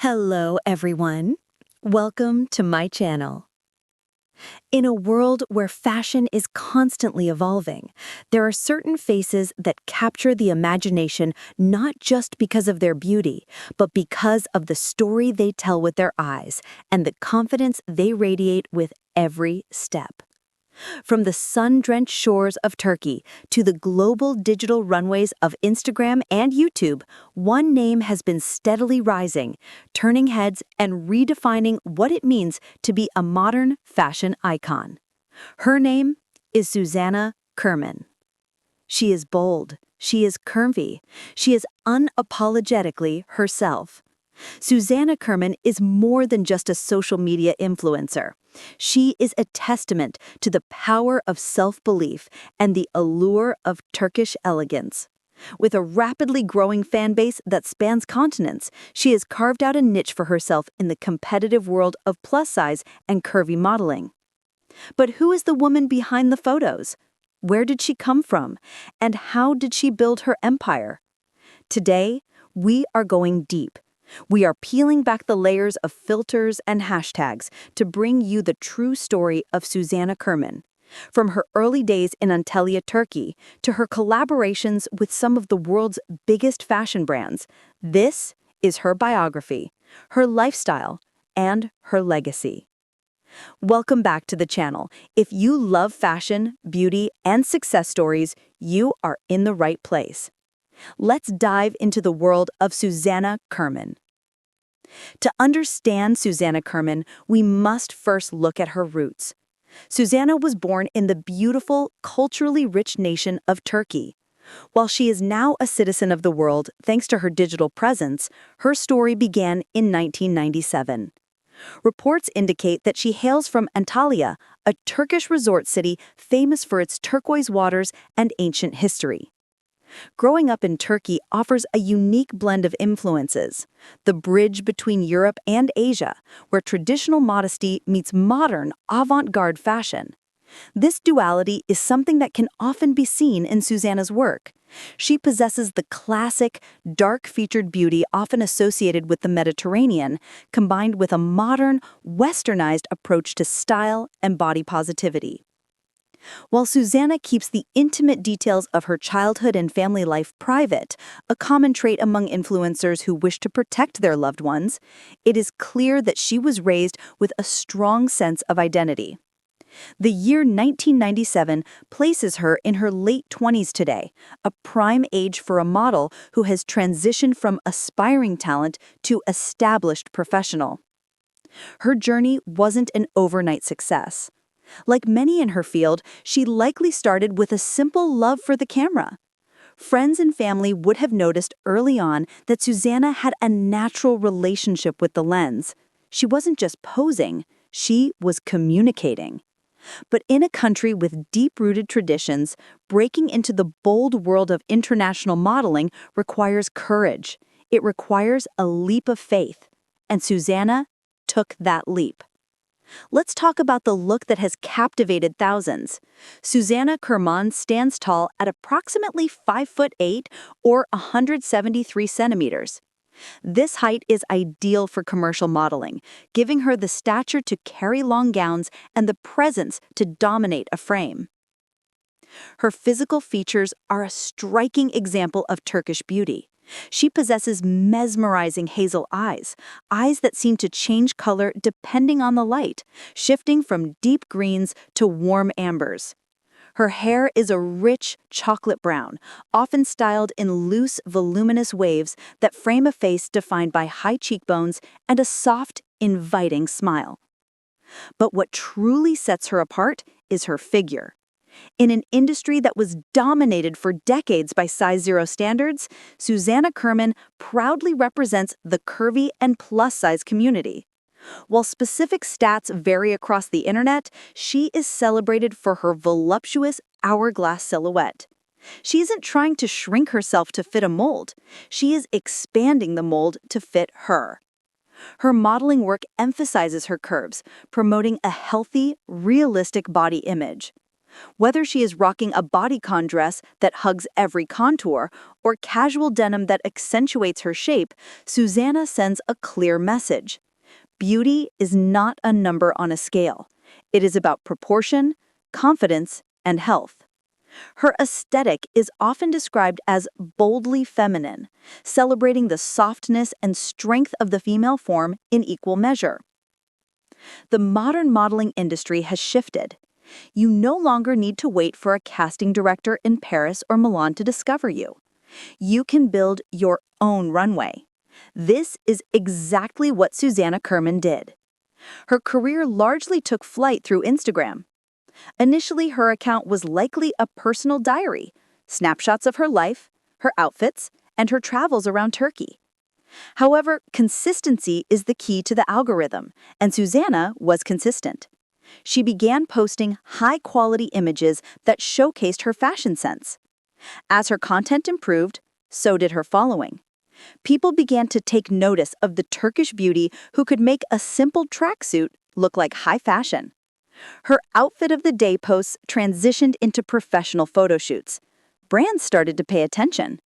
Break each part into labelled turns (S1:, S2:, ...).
S1: Hello, everyone. Welcome to my channel. In a world where fashion is constantly evolving, there are certain faces that capture the imagination not just because of their beauty, but because of the story they tell with their eyes and the confidence they radiate with every step. From the sun-drenched shores of Turkey to the global digital runways of Instagram and YouTube, one name has been steadily rising, turning heads and redefining what it means to be a modern fashion icon. Her name is Suzanna Kurman. She is bold, she is curvy, she is unapologetically herself. Suzanna Kurman is more than just a social media influencer. She is a testament to the power of self-belief and the allure of Turkish elegance. With a rapidly growing fan base that spans continents, she has carved out a niche for herself in the competitive world of plus-size and curvy modeling. But who is the woman behind the photos? Where did she come from? And how did she build her empire? Today, we are going deep. We are peeling back the layers of filters and hashtags to bring you the true story of Suzanna Kurman. From her early days in Antalya, Turkey, to her collaborations with some of the world's biggest fashion brands, this is her biography, her lifestyle, and her legacy. Welcome back to the channel. If you love fashion, beauty, and success stories, you are in the right place. Let's dive into the world of Suzanna Kurman. To understand Suzanna Kurman, we must first look at her roots. Suzanna was born in the beautiful, culturally rich nation of Turkey. While she is now a citizen of the world thanks to her digital presence, her story began in 1997. Reports indicate that she hails from Antalya, a Turkish resort city famous for its turquoise waters and ancient history. Growing up in Turkey offers a unique blend of influences, the bridge between Europe and Asia, where traditional modesty meets modern, avant-garde fashion. This duality is something that can often be seen in Suzanna's work. She possesses the classic, dark-featured beauty often associated with the Mediterranean, combined with a modern, westernized approach to style and body positivity. While Suzanna keeps the intimate details of her childhood and family life private, a common trait among influencers who wish to protect their loved ones, it is clear that she was raised with a strong sense of identity. The year 1997 places her in her late 20s today, a prime age for a model who has transitioned from aspiring talent to established professional. Her journey wasn't an overnight success. Like many in her field, she likely started with a simple love for the camera. Friends and family would have noticed early on that Suzanna had a natural relationship with the lens. She wasn't just posing, she was communicating. But in a country with deep-rooted traditions, breaking into the bold world of international modeling requires courage. It requires a leap of faith. And Suzanna took that leap. Let's talk about the look that has captivated thousands. Suzanna Kurman stands tall at approximately 5'8" or 173 centimeters. This height is ideal for commercial modeling, giving her the stature to carry long gowns and the presence to dominate a frame. Her physical features are a striking example of Turkish beauty. She possesses mesmerizing hazel eyes, eyes that seem to change color depending on the light, shifting from deep greens to warm ambers. Her hair is a rich chocolate brown, often styled in loose, voluminous waves that frame a face defined by high cheekbones and a soft, inviting smile. But what truly sets her apart is her figure. In an industry that was dominated for decades by size zero standards, Suzanna Kurman proudly represents the curvy and plus-size community. While specific stats vary across the internet, she is celebrated for her voluptuous hourglass silhouette. She isn't trying to shrink herself to fit a mold. She is expanding the mold to fit her. Her modeling work emphasizes her curves, promoting a healthy, realistic body image.
S2: Whether she is rocking a bodycon dress that hugs every contour or casual denim that accentuates her shape, Suzanna sends a clear message. Beauty is not a number on a scale. It is about proportion, confidence, and health. Her aesthetic is often described as boldly feminine, celebrating the softness and strength of the female form in equal measure. The modern modeling industry has shifted. You no longer need to wait for a casting director in Paris or Milan to discover you. You can build your own runway. This is exactly what Suzanna Kurman did. Her career largely took flight through Instagram. Initially, her account was likely a personal diary, snapshots of her life, her outfits, and her travels around Turkey. However, consistency is the key to the algorithm, and Suzanna was consistent. She began posting high-quality images that showcased her fashion sense. As her content improved, so did her following. People began to take notice of the Turkish beauty who could make a simple tracksuit look like high fashion. Her outfit of the day posts transitioned into professional photo shoots. Brands started to pay attention.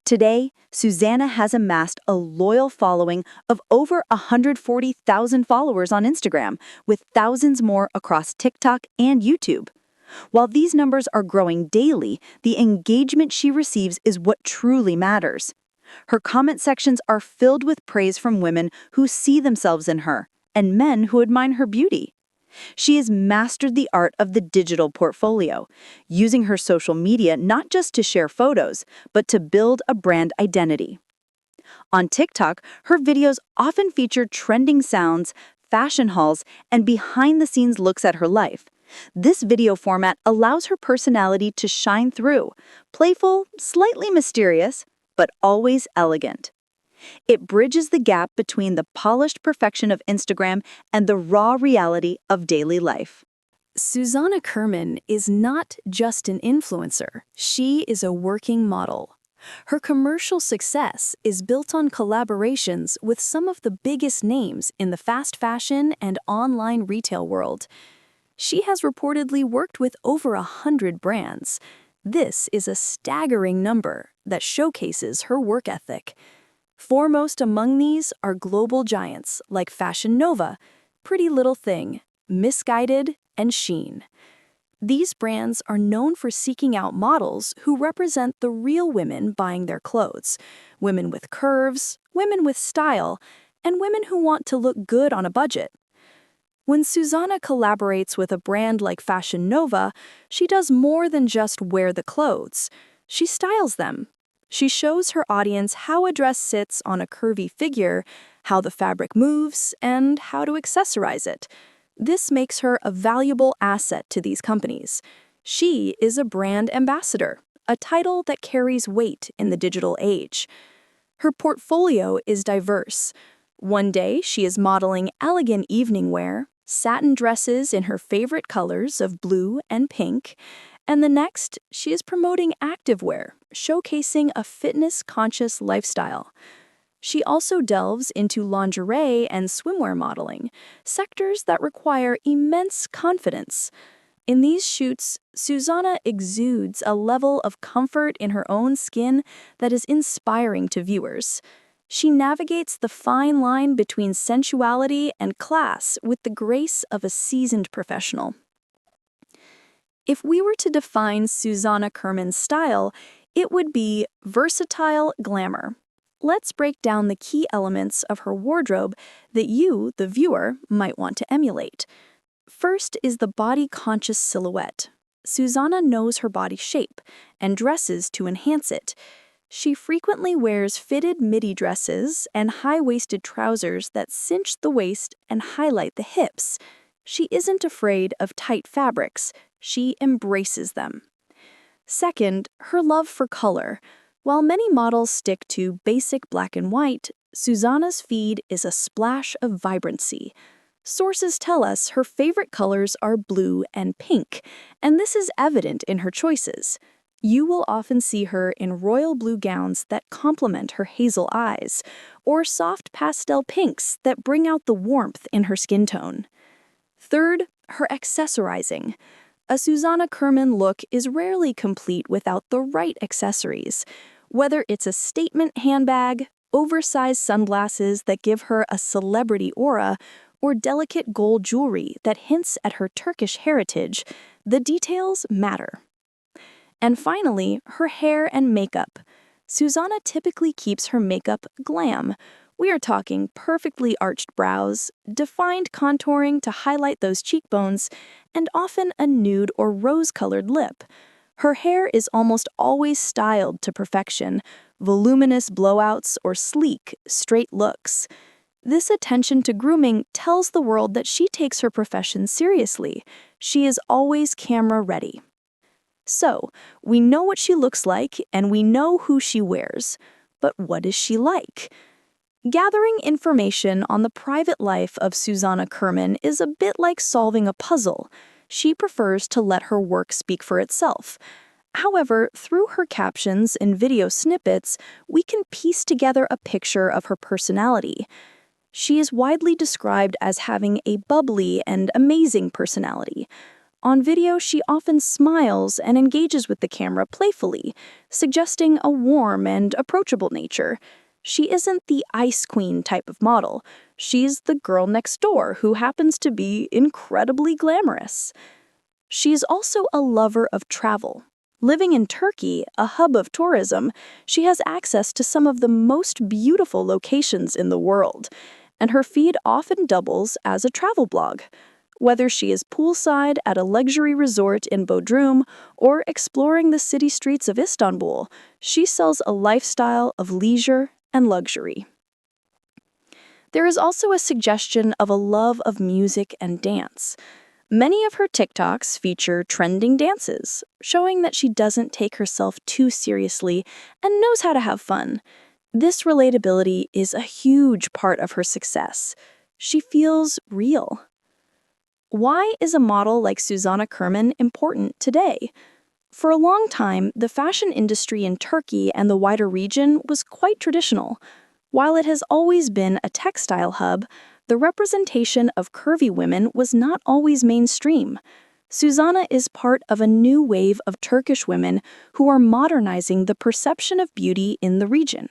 S2: Today, Suzanna has amassed a loyal following of over 140,000 followers on Instagram, with thousands more across TikTok and YouTube. While these numbers are growing daily, the engagement she receives is what truly matters. Her comment sections are filled with praise from women who see themselves in her and men who admire her beauty. She has mastered the art of the digital portfolio, using her social media not just to share photos, but to build a brand identity. On TikTok, her videos often feature trending sounds, fashion hauls, and behind-the-scenes looks at her life. This video format allows her personality to shine through, playful, slightly mysterious, but always elegant. It bridges the gap between the polished perfection of Instagram and the raw reality of daily life.
S3: Suzanna Kurman is not just an influencer, she is a working model. Her commercial success is built on collaborations with some of the biggest names in the fast fashion and online retail world. She has reportedly worked with over 100 brands. This is a staggering number that showcases her work ethic. Foremost among these are global giants like Fashion Nova, Pretty Little Thing, Missguided, and Shein. These brands are known for seeking out models who represent the real women buying their clothes, women with curves, women with style, and women who want to look good on a budget. When Suzanna collaborates with a brand like Fashion Nova, she does more than just wear the clothes. She styles them. She shows her audience how a dress sits on a curvy figure, how the fabric moves, and how to accessorize it. This makes her a valuable asset to these companies. She is a brand ambassador, a title that carries weight in the digital age. Her portfolio is diverse. One day, she is modeling elegant evening wear, satin dresses in her favorite colors of blue and pink, and the next, she is promoting activewear, showcasing a fitness-conscious lifestyle. She also delves into lingerie and swimwear modeling, sectors that require immense confidence. In these shoots, Suzanna exudes a level of comfort in her own skin that is inspiring to viewers. She navigates the fine line between sensuality and class with the grace of a seasoned professional. If we were to define Suzanna Kurman's style, it would be versatile glamour. Let's break down the key elements of her wardrobe that you, the viewer, might want to emulate. First is the body-conscious silhouette. Suzanna knows her body shape and dresses to enhance it. She frequently wears fitted midi dresses and high-waisted trousers that cinch the waist and highlight the hips. She isn't afraid of tight fabrics. She embraces them. Second, her love for color. While many models stick to basic black and white, Suzanna's feed is a splash of vibrancy. Sources tell us her favorite colors are blue and pink, and this is evident in her choices. You will often see her in royal blue gowns that complement her hazel eyes, or soft pastel pinks that bring out the warmth in her skin tone. Third, her accessorizing. A Suzanna Kurman look is rarely complete without the right accessories. Whether it's a statement handbag, oversized sunglasses that give her a celebrity aura, or delicate gold jewelry that hints at her Turkish heritage, the details matter. And finally, her hair and makeup. Suzanna typically keeps her makeup glam. We are talking perfectly arched brows, defined contouring to highlight those cheekbones, and often a nude or rose-colored lip. Her hair is almost always styled to perfection, voluminous blowouts or sleek, straight looks. This attention to grooming tells the world that she takes her profession seriously. She is always camera ready. So, we know what she looks like and we know who she wears. But what is she like? Gathering information on the private life of Suzanna Kurman is a bit like solving a puzzle. She prefers to let her work speak for itself. However, through her captions and video snippets, we can piece together a picture of her personality. She is widely described as having a bubbly and amazing personality. On video, she often smiles and engages with the camera playfully, suggesting a warm and approachable nature. She isn't the ice queen type of model. She's the girl next door who happens to be incredibly glamorous. She's also a lover of travel. Living in Turkey, a hub of tourism, she has access to some of the most beautiful locations in the world, and her feed often doubles as a travel blog. Whether she is poolside at a luxury resort in Bodrum or exploring the city streets of Istanbul, she sells a lifestyle of leisure and luxury. There is also a suggestion of a love of music and dance. Many of her TikToks feature trending dances, showing that she doesn't take herself too seriously and knows how to have fun. This relatability is a huge part of her success. She feels real. Why is a model like Suzanna Kurman important today? For a long time, the fashion industry in Turkey and the wider region was quite traditional. While it has always been a textile hub, the representation of curvy women was not always mainstream. Suzanna is part of a new wave of Turkish women who are modernizing the perception of beauty in the region.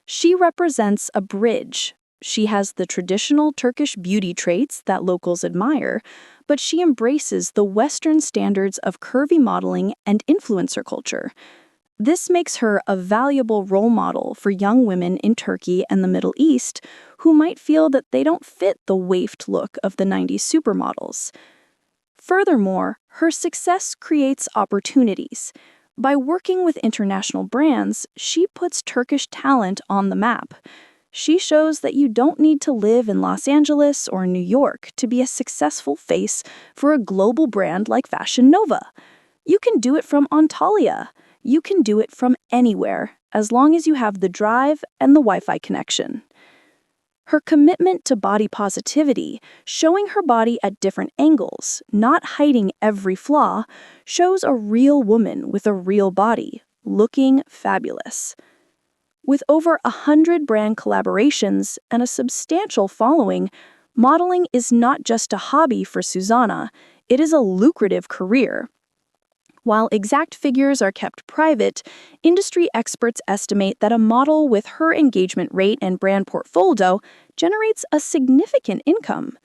S3: She represents a bridge. She has the traditional Turkish beauty traits that locals admire, but she embraces the Western standards of curvy modeling and influencer culture. This makes her a valuable role model for young women in Turkey and the Middle East who might feel that they don't fit the waifed look of the 90s supermodels. Furthermore, her success creates opportunities. By working with international brands, she puts Turkish talent on the map. She shows that you don't need to live in Los Angeles or New York to be a successful face for a global brand like Fashion Nova. You can do it from Antalya. You can do it from anywhere, as long as you have the drive and the Wi-Fi connection. Her commitment to body positivity, showing her body at different angles, not hiding every flaw, shows a real woman with a real body, looking fabulous. With over 100 brand collaborations and a substantial following, modeling is not just a hobby for Suzanna, it is a lucrative career. While exact figures are kept private, industry experts estimate that a model with her engagement rate and brand portfolio generates a significant income.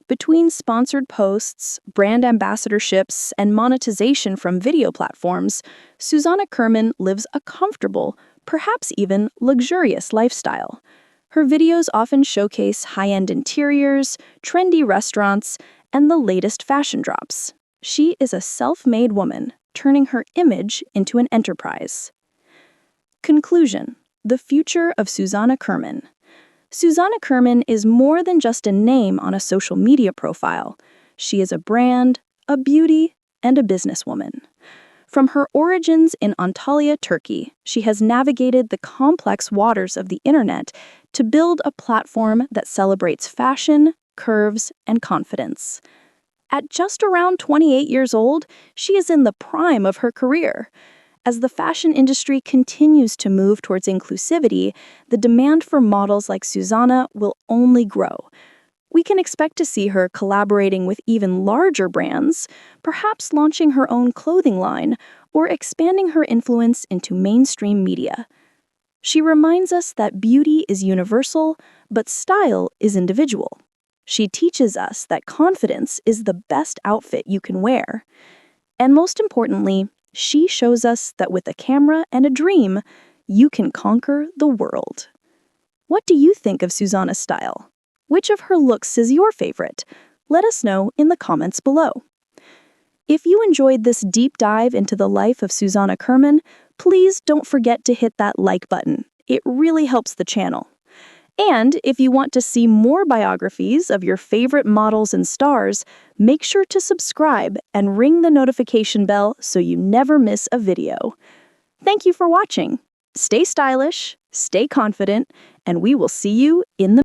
S3: Between sponsored posts, brand ambassadorships, and monetization from video platforms, Suzanna Kurman lives a comfortable, perhaps even luxurious lifestyle. Her videos often showcase high-end interiors, trendy restaurants, and the latest fashion drops. She is a self-made woman, turning her image into an enterprise. Conclusion: the future of Suzanna Kurman. Suzanna Kurman is more than just a name on a social media profile. She is a brand, a beauty, and a businesswoman. From her origins in Antalya, Turkey, she has navigated the complex waters of the internet to build a platform that celebrates fashion, curves, and confidence. At just around 28 years old, she is in the prime of her career. As the fashion industry continues to move towards inclusivity, the demand for models like Suzanna will only grow. We can expect to see her collaborating with even larger brands, perhaps launching her own clothing line or expanding her influence into mainstream media. She reminds us that beauty is universal, but style is individual. She teaches us that confidence is the best outfit you can wear. And most importantly, she shows us that with a camera and a dream, you can conquer the world. What do you think of Suzanna's style? Which of her looks is your favorite? Let us know in the comments below. If you enjoyed this deep dive into the life of Suzanna Kurman, please don't forget to hit that like button. It really helps the channel. And if you want to see more biographies of your favorite models and stars, make sure to subscribe and ring the notification bell so you never miss a video. Thank you for watching. Stay stylish, stay confident, and we will see you in the